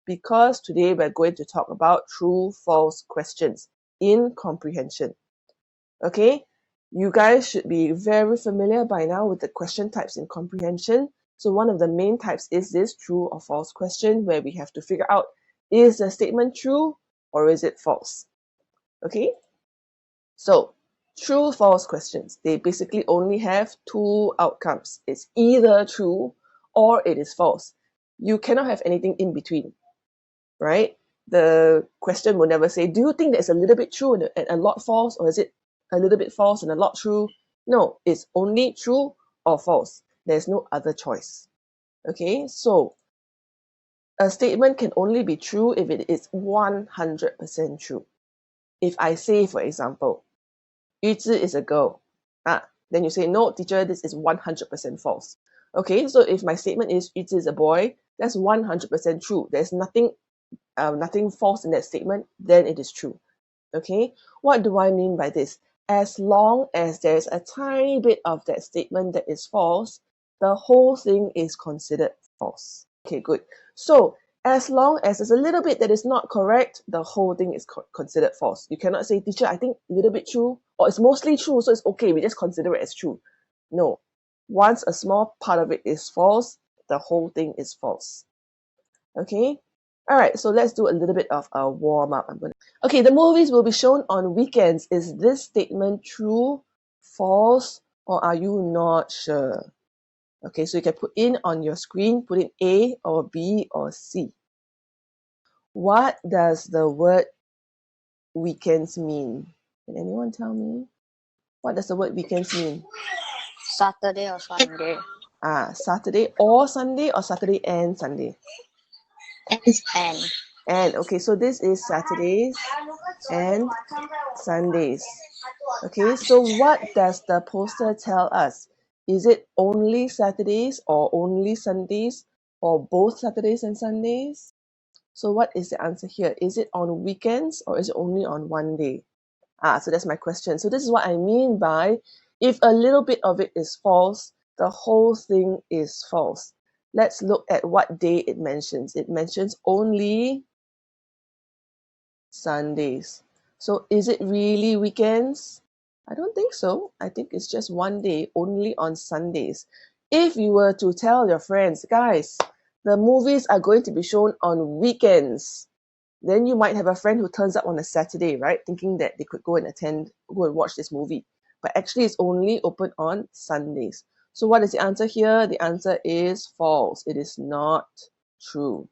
because today we're going to talk about true-false questions in comprehension. Okay, you guys should be very familiar by now with the question types in comprehension. So one of the main types is this true or false question, where we have to figure out, is the statement true or is it false? Okay, so true false questions, they basically only have two outcomes. It's either true or it is false. You cannot have anything in between, right? The question will never say, do you think there's a little bit true and a lot false, or is it a little bit false and a lot true? No, it's only true or false. There's no other choice. Okay, so a statement can only be true if it is 100% true. If I say, for example, Yu is a girl, then you say, no, teacher, this is 100% false. Okay, so if my statement is Yu is a boy, that's 100% true. There's nothing false in that statement, then it is true. Okay, what do I mean by this? As long as there's a tiny bit of that statement that is false, the whole thing is considered false. Okay, good. So as long as there's a little bit that is not correct, the whole thing is considered false. You cannot say, teacher, I think a little bit true, or it's mostly true, so it's okay, we just consider it as true. No. Once a small part of it is false, the whole thing is false. Okay? Alright, so let's do a little bit of a warm-up. Okay, the movies will be shown on weekends. Is this statement true, false, or are you not sure? Okay, so you can put in on your screen, put in A or B or C. What does the word weekends mean? Can anyone tell me? What does the word weekends mean? Saturday or Sunday. Saturday or Sunday, or Saturday and Sunday? And okay, so this is Saturdays and Sundays. Okay, so what does the poster tell us? Is it only Saturdays or only Sundays, or both Saturdays and Sundays? So what is the answer here? Is it on weekends or is it only on one day? So that's my question. So this is what I mean by, if a little bit of it is false, the whole thing is false. Let's look at what day it mentions. It mentions only Sundays. So is it really weekends? I don't think so. I think it's just one day, only on Sundays. If you were to tell your friends, guys, the movies are going to be shown on weekends, then you might have a friend who turns up on a Saturday, right? Thinking that they could go and watch this movie. But actually it's only open on Sundays. So what is the answer here? The answer is false. It is not true.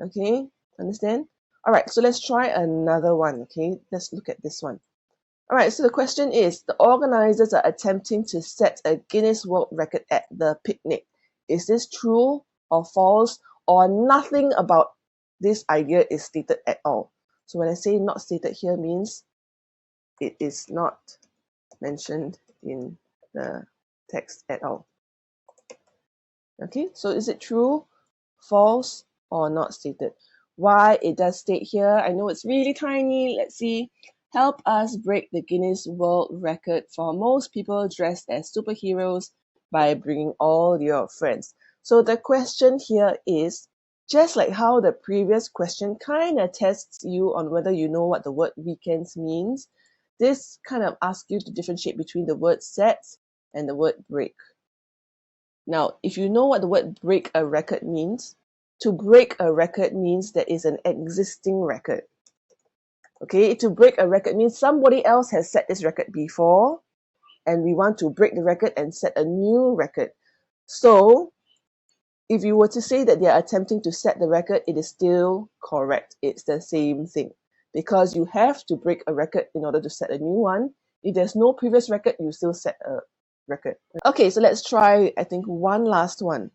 Okay, understand? All right, so let's try another one. Okay, let's look at this one. All right, so the question is, the organizers are attempting to set a Guinness World Record at the picnic. Is this true or false, or nothing about this idea is stated at all? So when I say not stated here, means it is not mentioned in the text at all. Okay, so is it true, false, or not stated? Why it does state here, I know it's really tiny. Let's see. Help us break the Guinness World Record for most people dressed as superheroes by bringing all your friends. So the question here is, just like how the previous question kind of tests you on whether you know what the word weekends means, this kind of asks you to differentiate between the word set and the word break. Now, if you know what the word break a record means, to break a record means there is an existing record. Okay, to break a record means somebody else has set this record before, and we want to break the record and set a new record. So, if you were to say that they are attempting to set the record, it is still correct. It's the same thing. Because you have to break a record in order to set a new one. If there's no previous record, you still set a record. Okay, so let's try, I think, one last one.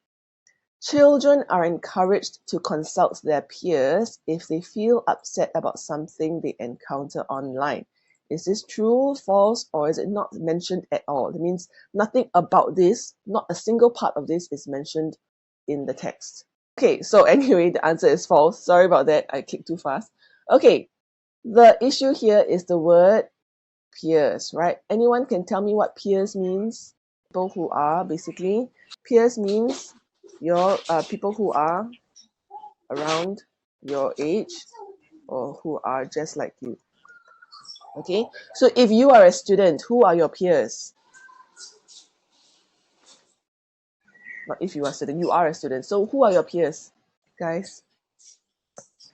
Children are encouraged to consult their peers if they feel upset about something they encounter online. Is this true, false, or is it not mentioned at all? That means nothing about this, not a single part of this is mentioned in the text. Okay, so anyway, the answer is false. Sorry about that, I clicked too fast. Okay, the issue here is the word peers, right? Anyone can tell me what peers means? People who are, basically. Peers means your people who are around your age or who are just like you. Okay, so if you are a student, who are your peers? Not if you are a student, you are a student. So who are your peers, guys?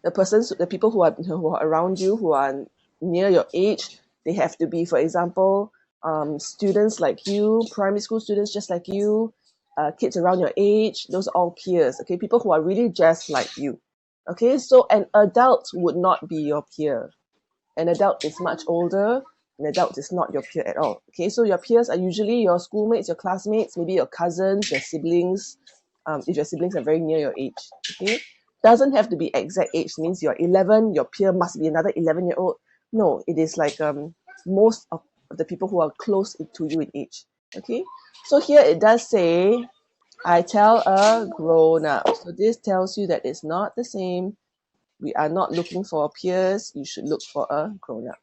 The people who are around you, who are near your age. They have to be, for example, students like you, primary school students just like you, kids around your age. Those are all peers. Okay, people who are really just like you. Okay, so an adult would not be your peer. An adult is much older. An adult is not your peer at all. Okay, so your peers are usually your schoolmates, your classmates, maybe your cousins, your siblings, if your siblings are very near your age. Okay, doesn't have to be exact age. Means you're 11, your peer must be another 11-year-old. No, it is like most of the people who are close to you in age. Okay, so here it does say, I tell a grown up. So this tells you that it's not the same. We are not looking for peers. You should look for a grown up.